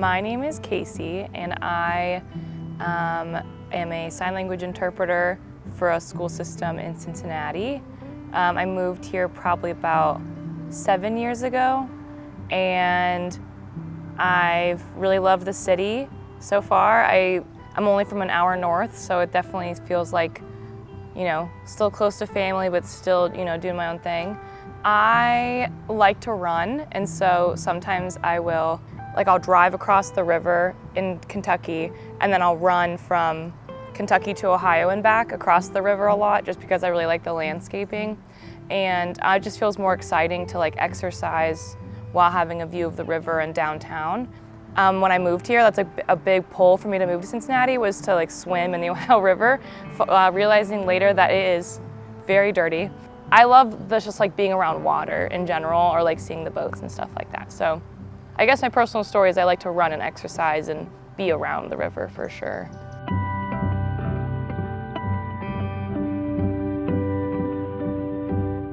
My name is Casey, and I am a sign language interpreter for a school system in Cincinnati. I moved here probably about 7 years ago, and I've really loved the city so far. I'm only from an hour north, so it definitely feels like, still close to family, but still, doing my own thing. I like to run, and so sometimes I'll drive across the river in Kentucky, and then I'll run from Kentucky to Ohio and back across the river a lot, just because I really like the landscaping. And it just feels more exciting to exercise while having a view of the river and downtown. When I moved here, that's a big pull for me to move to Cincinnati, was to swim in the Ohio River, realizing later that it is very dirty. I love just being around water in general, or seeing the boats and stuff like that. So I guess my personal story is I like to run and exercise and be around the river for sure.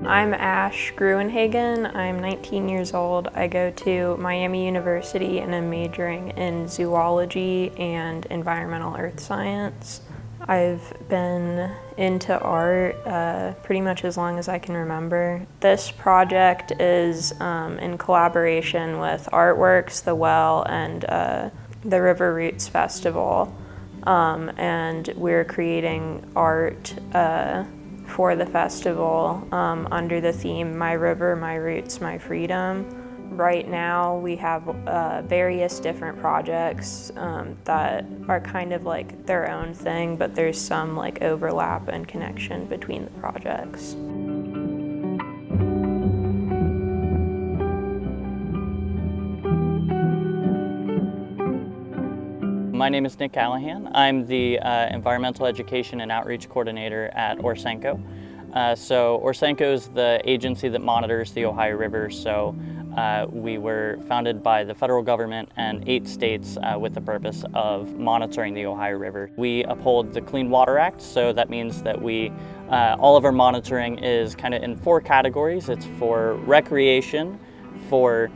I'm Ash Gruenhagen. I'm 19 years old. I go to Miami University and I'm majoring in zoology and environmental earth science. I've been into art pretty much as long as I can remember. This project is in collaboration with Artworks, The Well, and the River Roots Festival. And we're creating art for the festival under the theme My River, My Roots, My Freedom. Right now we have various different projects that are kind of their own thing, but there's some overlap and connection between the projects. My name is Nick Callahan. I'm the Environmental Education and Outreach Coordinator at Orsenco. So Orsenco is the agency that monitors the Ohio River. So we were founded by the federal government and 8 states with the purpose of monitoring the Ohio River. We uphold the Clean Water Act, so that means that all of our monitoring is kind of in 4 categories. It's for recreation, for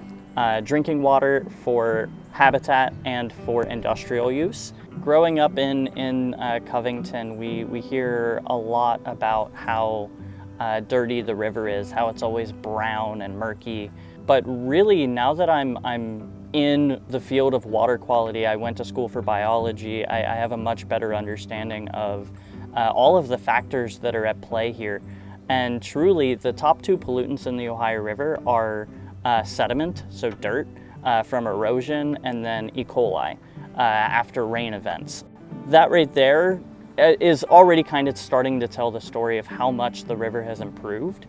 drinking water, for habitat, and for industrial use. Growing up in Covington, we hear a lot about how dirty the river is, how it's always brown and murky. But really, now that I'm in the field of water quality, I went to school for biology, I have a much better understanding of all of the factors that are at play here. And truly, the top 2 pollutants in the Ohio River are sediment, so dirt, from erosion, and then E. coli after rain events. That right there is already kind of starting to tell the story of how much the river has improved,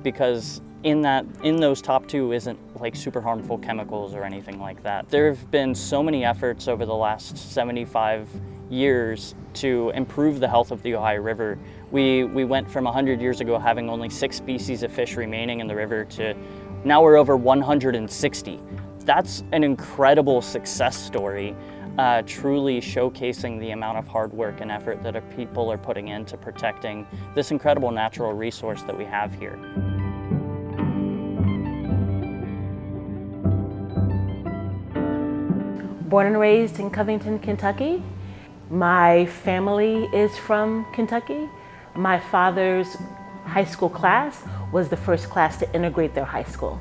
because in those top 2 isn't super harmful chemicals or anything like that. There have been so many efforts over the last 75 years to improve the health of the Ohio River. We went from 100 years ago having only 6 species of fish remaining in the river to now we're over 160. That's an incredible success story, truly showcasing the amount of hard work and effort that our people are putting into protecting this incredible natural resource that we have here. Born and raised in Covington, Kentucky. My family is from Kentucky. My father's high school class was the first class to integrate their high school.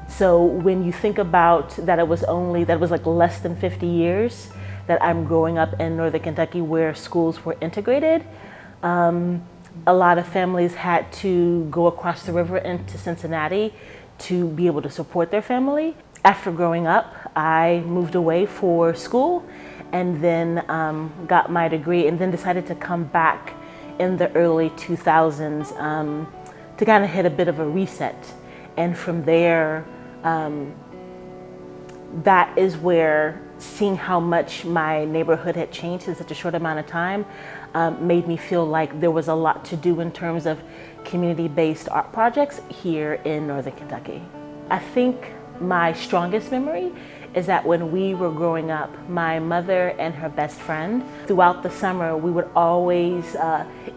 So when you think about that, it was less than 50 years that I'm growing up in Northern Kentucky where schools were integrated. A lot of families had to go across the river into Cincinnati to be able to support their family. After growing up, I moved away for school and then got my degree, and then decided to come back in the early 2000s to kind of hit a bit of a reset. And from there, that is where seeing how much my neighborhood had changed in such a short amount of time made me feel like there was a lot to do in terms of community-based art projects here in Northern Kentucky. I think my strongest memory is that when we were growing up, my mother and her best friend, throughout the summer, we would always,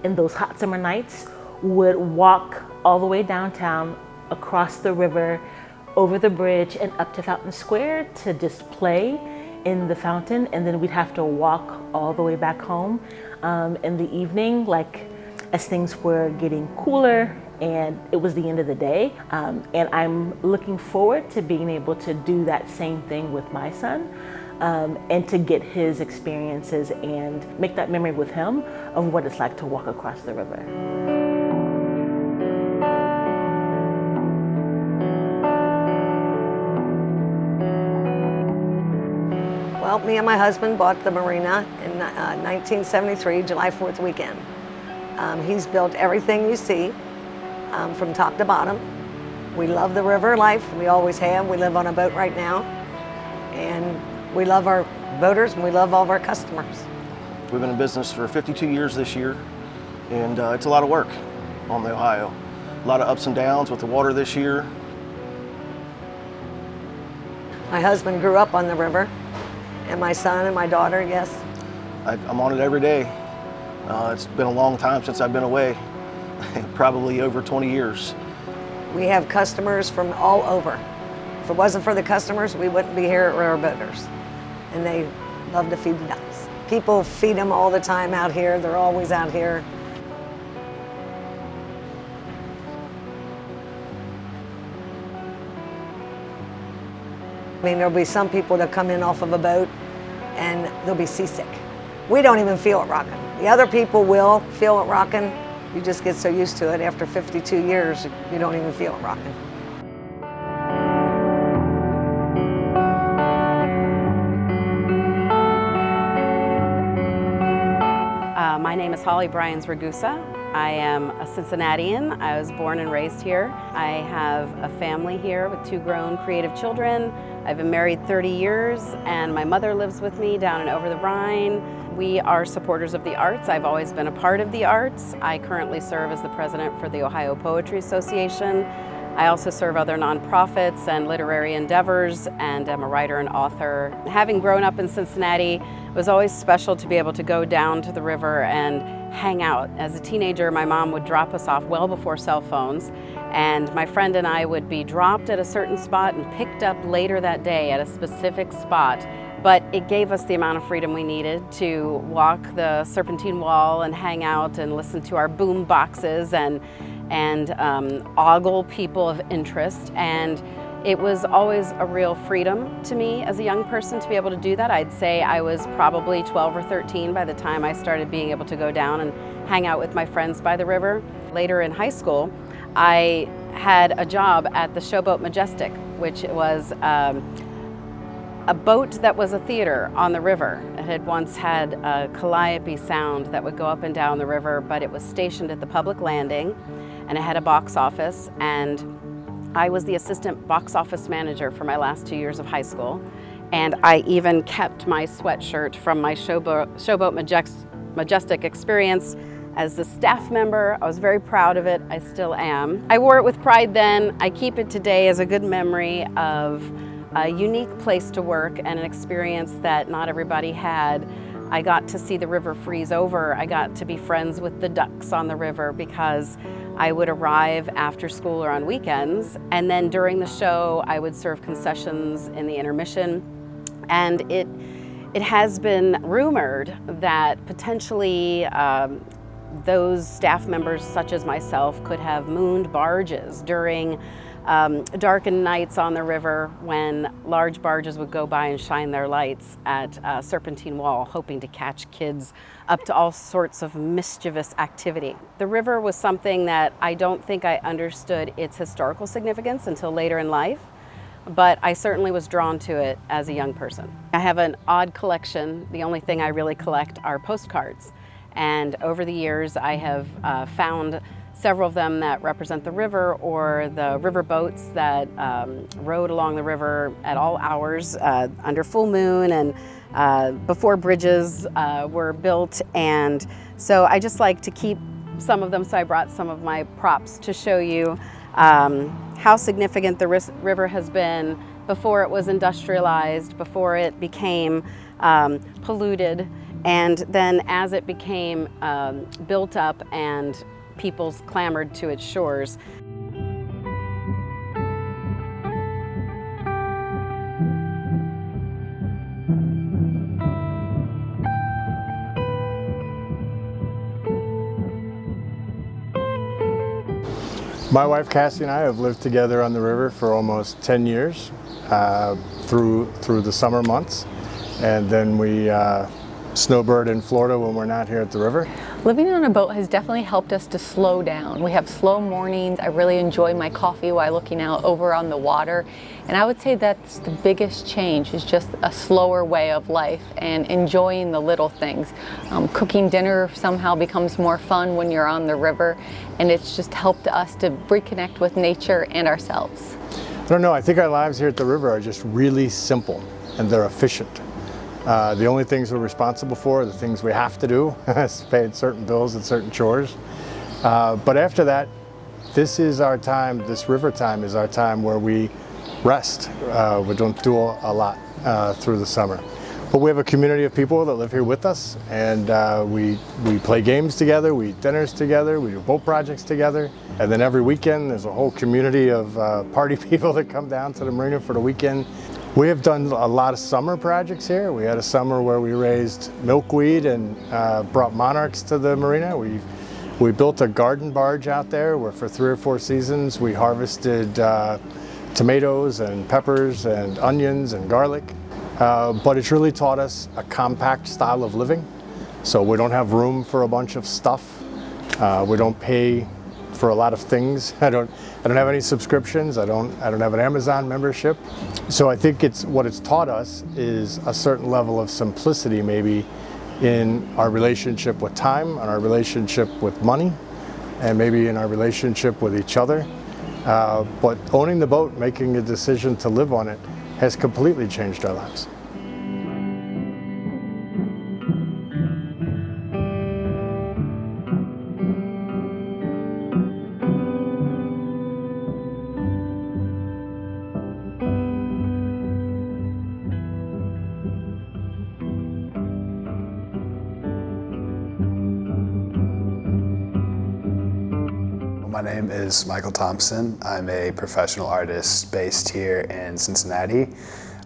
in those hot summer nights, would walk all the way downtown, across the river, over the bridge, and up to Fountain Square to just play in the fountain, and then we'd have to walk all the way back home in the evening, like as things were getting cooler and it was the end of the day. And I'm looking forward to being able to do that same thing with my son, and to get his experiences and make that memory with him of what it's like to walk across the river. Well, me and my husband bought the marina in 1973, July 4th weekend. He's built everything you see from top to bottom. We love the river life, we always have. We live on a boat right now. And we love our boaters and we love all of our customers. We've been in business for 52 years this year, and it's a lot of work on the Ohio. A lot of ups and downs with the water this year. My husband grew up on the river, and my son and my daughter, yes. I'm on it every day. It's been a long time since I've been away, probably over 20 years. We have customers from all over. If it wasn't for the customers, we wouldn't be here at River Boaters. And they love to feed the ducks. People feed them all the time out here. They're always out here. I mean, there'll be some people that come in off of a boat and they'll be seasick. We don't even feel it rocking. The other people will feel it rocking. You just get so used to it. After 52 years, you don't even feel it rocking. My name is Holly Bryans-Ragusa. I am a Cincinnatian. I was born and raised here. I have a family here with 2 grown creative children. I've been married 30 years, and my mother lives with me down and over the Rhine. We are supporters of the arts. I've always been a part of the arts. I currently serve as the president for the Ohio Poetry Association. I also serve other nonprofits and literary endeavors, and am a writer and author. Having grown up in Cincinnati, it was always special to be able to go down to the river and hang out. As a teenager, my mom would drop us off well before cell phones, and my friend and I would be dropped at a certain spot and picked up later that day at a specific spot. But it gave us the amount of freedom we needed to walk the Serpentine Wall and hang out and listen to our boom boxes and ogle people of interest. And it was always a real freedom to me as a young person to be able to do that. I'd say I was probably 12 or 13 by the time I started being able to go down and hang out with my friends by the river. Later in high school, I had a job at the Showboat Majestic, which was a boat that was a theater on the river. It had once had a calliope sound that would go up and down the river, but it was stationed at the public landing, and it had a box office, and I was the assistant box office manager for my last 2 years of high school. And I even kept my sweatshirt from my Showboat Majestic experience as the staff member. I was very proud of it. I still am. I wore it with pride then. I keep it today as a good memory of a unique place to work and an experience that not everybody had. I got to see the river freeze over. I got to be friends with the ducks on the river because I would arrive after school or on weekends, and then during the show I would serve concessions in the intermission. And it has been rumored that potentially those staff members such as myself could have mooned barges during darkened nights on the river when large barges would go by and shine their lights at Serpentine Wall, hoping to catch kids up to all sorts of mischievous activity. The river was something that I don't think I understood its historical significance until later in life, but I certainly was drawn to it as a young person. I have an odd collection. The only thing I really collect are postcards. And over the years I have found several of them that represent the river or the river boats that rode along the river at all hours under full moon and before bridges were built. And so I just like to keep some of them, so I brought some of my props to show you how significant the river has been before it was industrialized, before it became polluted, and then as it became built up and peoples clamored to its shores. My wife Cassie and I have lived together on the river for almost 10 years through the summer months, and then we snowbird in Florida when we're not here at the river. Living on a boat has definitely helped us to slow down. We have slow mornings. I really enjoy my coffee while looking out over on the water. And I would say that's the biggest change, is just a slower way of life and enjoying the little things. Cooking dinner somehow becomes more fun when you're on the river, and it's just helped us to reconnect with nature and ourselves. I don't know, I think our lives here at the river are just really simple and they're efficient. The only things we're responsible for are the things we have to do, pay certain bills and certain chores. But after that, this is our time, this river time is our time where we rest. We don't do a lot through the summer. But we have a community of people that live here with us, and we play games together, we eat dinners together, we do boat projects together. And then every weekend there's a whole community of party people that come down to the marina for the weekend. We have done a lot of summer projects here. We had a summer where we raised milkweed and brought monarchs to the marina. We built a garden barge out there where for 3 or 4 seasons we harvested tomatoes and peppers and onions and garlic. But it's really taught us a compact style of living. So we don't have room for a bunch of stuff. We don't pay for a lot of things. I don't have any subscriptions. I don't have an Amazon membership. So I think what it's taught us is a certain level of simplicity maybe in our relationship with time, and our relationship with money, and maybe in our relationship with each other. But owning the boat, making a decision to live on it, has completely changed our lives. My name is Michael Thompson. I'm a professional artist based here in Cincinnati.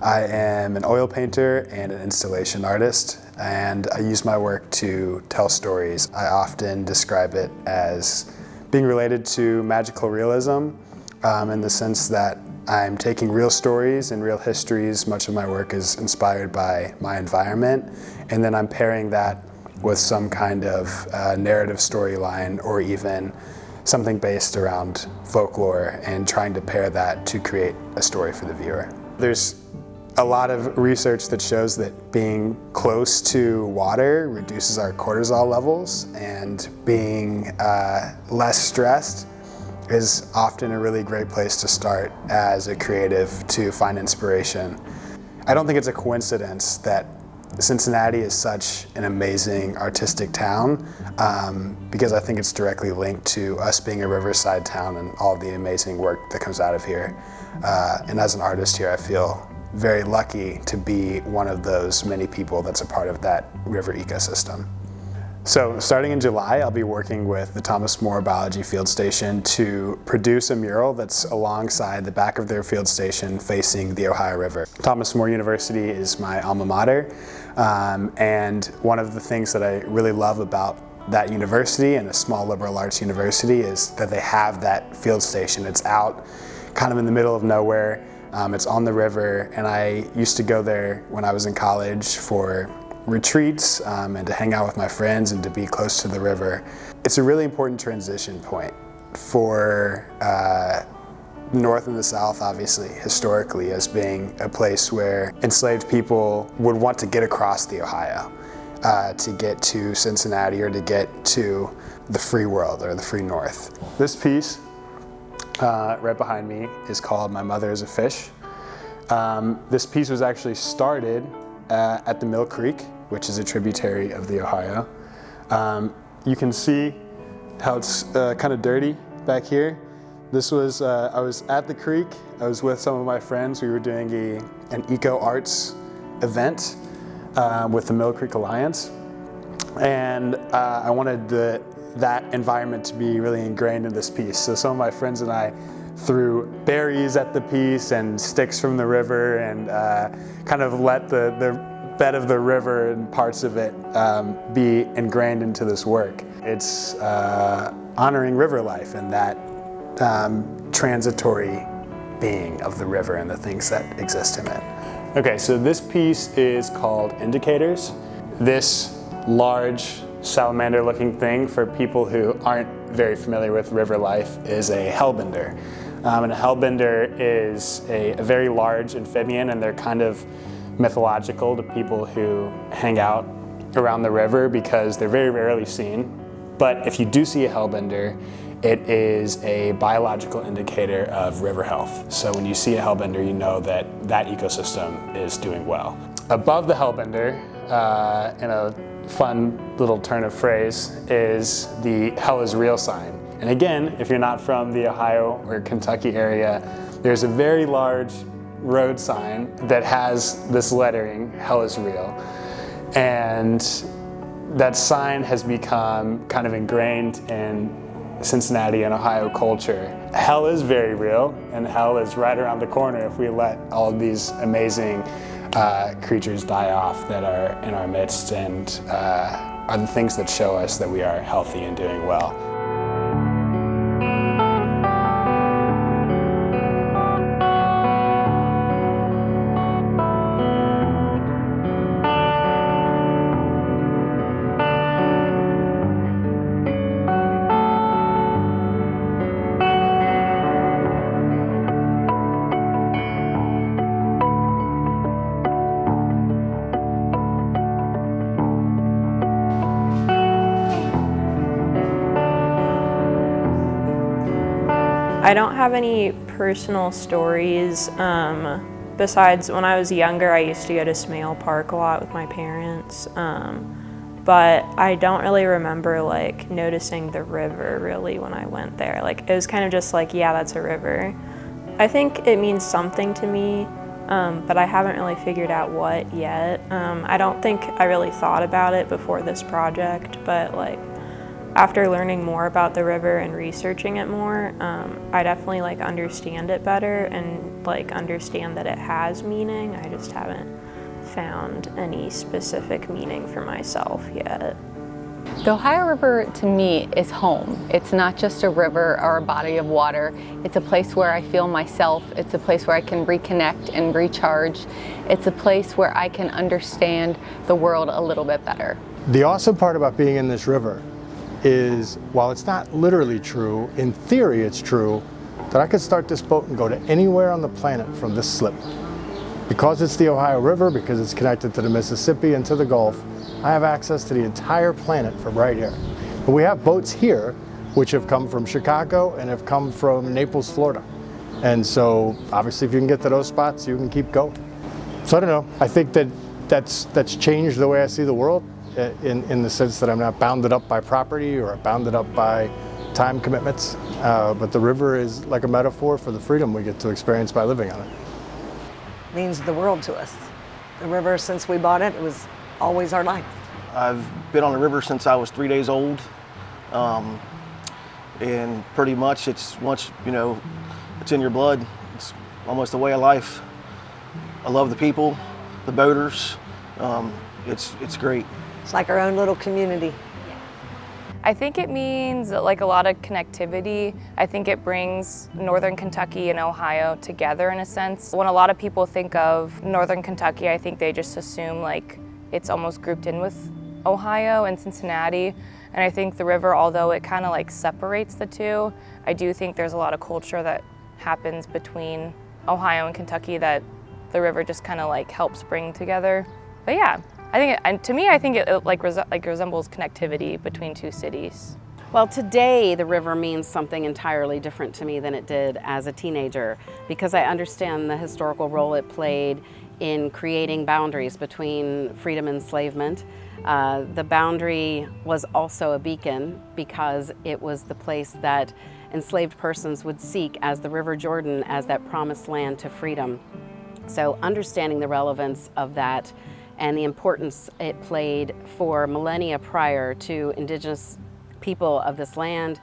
I am an oil painter and an installation artist, and I use my work to tell stories. I often describe it as being related to magical realism in the sense that I'm taking real stories and real histories. Much of my work is inspired by my environment, and then I'm pairing that with some kind of narrative storyline, or even something based around folklore, and trying to pair that to create a story for the viewer. There's a lot of research that shows that being close to water reduces our cortisol levels, and being less stressed is often a really great place to start as a creative to find inspiration. I don't think it's a coincidence that Cincinnati is such an amazing artistic town, because I think it's directly linked to us being a riverside town and all the amazing work that comes out of here. And as an artist here, I feel very lucky to be one of those many people that's a part of that river ecosystem. So starting in July, I'll be working with the Thomas More Biology Field Station to produce a mural that's alongside the back of their field station facing the Ohio River. Thomas More University is my alma mater, and one of the things that I really love about that university and a small liberal arts university is that they have that field station. It's out kind of in the middle of nowhere. It's on the river, and I used to go there when I was in college for retreats and to hang out with my friends and to be close to the river. It's a really important transition point for North and the South, obviously, historically, as being a place where enslaved people would want to get across the Ohio to get to Cincinnati or to get to the free world or the free North. This piece right behind me is called My Mother is a Fish. This piece was actually started at the Mill Creek, which is a tributary of the Ohio. You can see how it's kind of dirty back here. This was, I was at the creek, I was with some of my friends. We were doing an eco arts event with the Mill Creek Alliance. And I wanted that environment to be really ingrained in this piece. So some of my friends and I threw berries at the piece and sticks from the river, and kind of let the bed of the river and parts of it be ingrained into this work. It's honoring river life, and that transitory being of the river and the things that exist in it. Okay, so this piece is called Indicators. This large salamander-looking thing, for people who aren't very familiar with river life, is a hellbender. And a hellbender is a very large amphibian, and they're kind of mythological to people who hang out around the river because they're very rarely seen. But if you do see a hellbender, it is a biological indicator of river health. So when you see a hellbender, you know that that ecosystem is doing well. Above the hellbender, in a fun little turn of phrase, is the Hell is Real sign. And again, if you're not from the Ohio or Kentucky area, there's a very large road sign that has this lettering, Hell is Real. And that sign has become kind of ingrained in Cincinnati and Ohio culture. Hell is very real, and hell is right around the corner if we let all of these amazing creatures die off that are in our midst and are the things that show us that we are healthy and doing well. I don't have any personal stories. Besides, when I was younger, I used to go to Smale Park a lot with my parents. But I don't really remember like noticing the river really when I went there. Like it was kind of just like, yeah, that's a river. I think it means something to me, but I haven't really figured out what yet. I don't think I really thought about it before this project, but like after learning more about the river and researching it more, I definitely like understand it better and like understand that it has meaning. I just haven't found any specific meaning for myself yet. The Ohio River to me is home. It's not just a river or a body of water. It's a place where I feel myself. It's a place where I can reconnect and recharge. It's a place where I can understand the world a little bit better. The awesome part about being in this river is, while it's not literally true, in theory it's true, that I could start this boat and go to anywhere on the planet from this slip. Because it's the Ohio River, because it's connected to the Mississippi and to the Gulf, I have access to the entire planet from right here. But we have boats here which have come from Chicago and have come from Naples, Florida. And so obviously if you can get to those spots, you can keep going. So I don't know, I think that's changed the way I see the world. In the sense that I'm not bounded up by property or bounded up by time commitments, but the river is like a metaphor for the freedom we get to experience by living on it. Means the world to us. The river, since we bought it, it was always our life. I've been on the river since I was 3 days old, and pretty much it's once, you know, it's in your blood. It's almost a way of life. I love the people, the boaters. It's great. It's like our own little community. I think it means like a lot of connectivity. I think it brings Northern Kentucky and Ohio together in a sense. When a lot of people think of Northern Kentucky, I think they just assume like it's almost grouped in with Ohio and Cincinnati. And I think the river, although it kind of like separates the two, I do think there's a lot of culture that happens between Ohio and Kentucky that the river just kind of like helps bring together. But yeah. I think, and to me, I think it resembles connectivity between two cities. Well, today the river means something entirely different to me than it did as a teenager, because I understand the historical role it played in creating boundaries between freedom and enslavement. The boundary was also a beacon because it was the place that enslaved persons would seek as the River Jordan as that promised land to freedom. So understanding the relevance of that and the importance it played for millennia prior to indigenous people of this land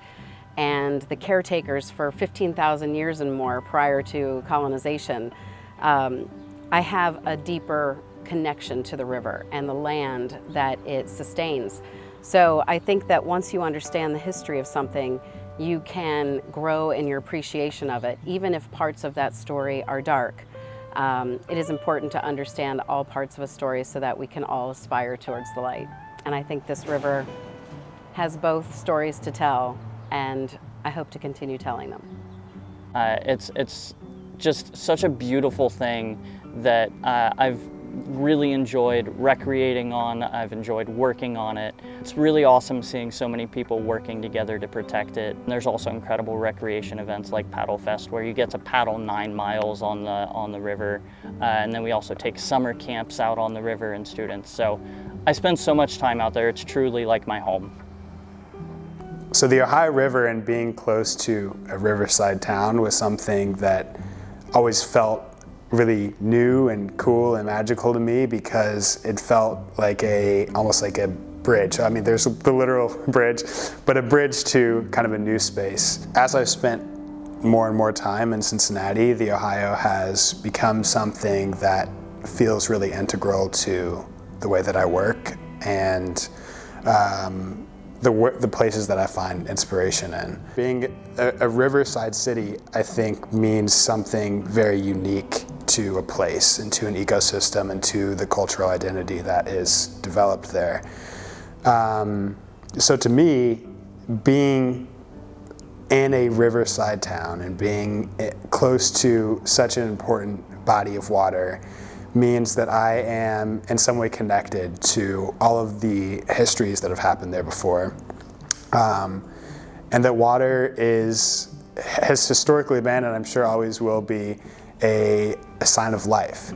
and the caretakers for 15,000 years and more prior to colonization, I have a deeper connection to the river and the land that it sustains. So I think that once you understand the history of something, you can grow in your appreciation of it, even if parts of that story are dark. It is important to understand all parts of a story so that we can all aspire towards the light. And I think this river has both stories to tell, and I hope to continue telling them. It's just such a beautiful thing that I've really enjoyed recreating on. I've enjoyed working on it. It's really awesome seeing so many people working together to protect it. And there's also incredible recreation events like Paddle Fest, where you get to paddle 9 miles on the river. And then we also take summer camps out on the river and students. So I spend so much time out there. It's truly like my home. So the Ohio River and being close to a riverside town was something that always felt really new and cool and magical to me, because it felt like almost like a bridge. I mean, there's the literal bridge, but a bridge to kind of a new space. As I've spent more and more time in Cincinnati, the Ohio has become something that feels really integral to the way that I work and the places that I find inspiration in. Being a riverside city, I think, means something very unique to a place and to an ecosystem and to the cultural identity that is developed there. So to me, being in a riverside town and being close to such an important body of water means that I am in some way connected to all of the histories that have happened there before. And that water has historically been, and I'm sure always will be, a sign of life.